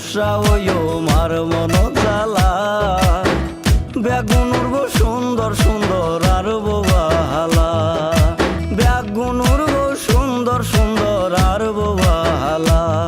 ফর্সা হইও মার মন জ্বালা বেগুনুর গো সুন্দর সুন্দর আর বোবালা বেগুনুর গো সুন্দর সুন্দর আর বোবালা